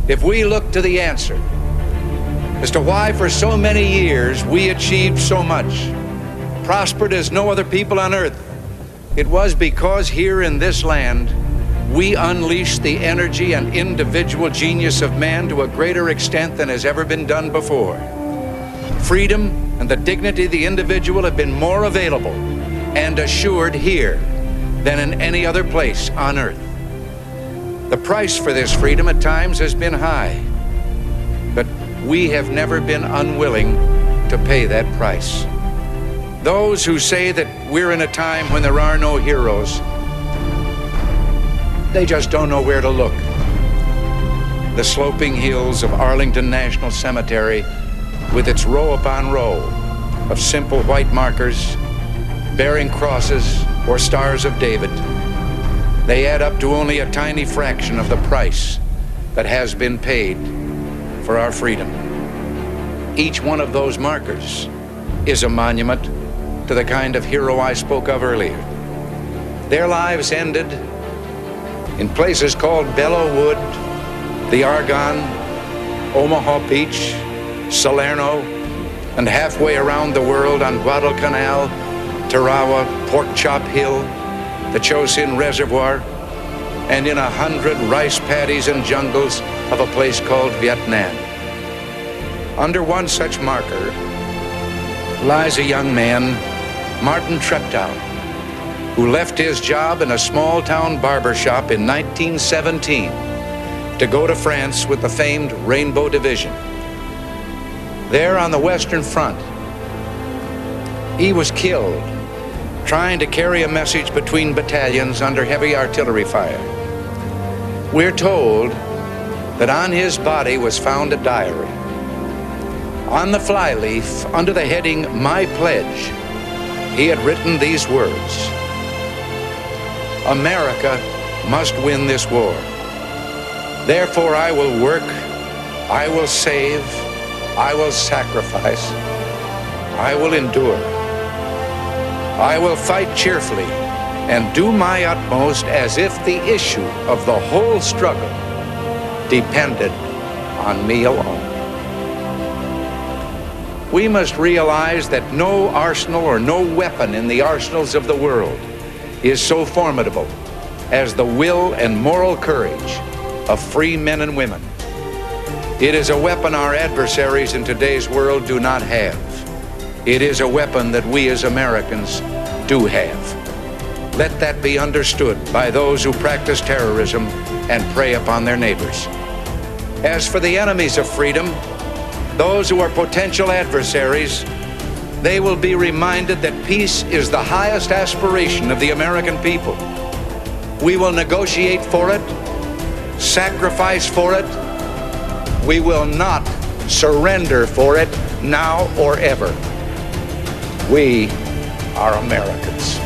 if we look to the answer as to why for so many years we achieved so much, prospered as no other people on earth, it was because here in this land we unleashed the energy and individual genius of man to a greater extent than has ever been done before. Freedom and the dignity of the individual have been more available and assured here than in any other place on earth. The price for this freedom at times has been high, but we have never been unwilling to pay that price. Those who say that we're in a time when there are no heroes, they just don't know where to look. The sloping hills of Arlington National Cemetery, with its row upon row of simple white markers bearing crosses or stars of David, they add up to only a tiny fraction of the price that has been paid for our freedom. Each one of those markers is a monument to the kind of hero I spoke of earlier. Their lives ended in places called Belleau Wood, the Argonne, Omaha Beach, Salerno, and halfway around the world on Guadalcanal, Tarawa, Pork Chop Hill, the Chosin Reservoir, and in 100 rice paddies and jungles of a place called Vietnam. Under one such marker lies a young man, Martin Treptow, who left his job in a small-town barber shop in 1917 to go to France with the famed Rainbow Division. There on the Western Front, he was killed trying to carry a message between battalions under heavy artillery fire. We're told that on his body was found a diary. On the flyleaf, under the heading, "My Pledge," he had written these words: "America must win this war. Therefore I will work, I will save, I will sacrifice, I will endure. I will fight cheerfully and do my utmost as if the issue of the whole struggle depended on me alone." We must realize that no arsenal or no weapon in the arsenals of the world is so formidable as the will and moral courage of free men and women. It is a weapon our adversaries in today's world do not have. It is a weapon that we as Americans do have. Let that be understood by those who practice terrorism and prey upon their neighbors. As for the enemies of freedom, those who are potential adversaries, they will be reminded that peace is the highest aspiration of the American people. We will negotiate for it, sacrifice for it. We will not surrender for it now or ever. We are Americans.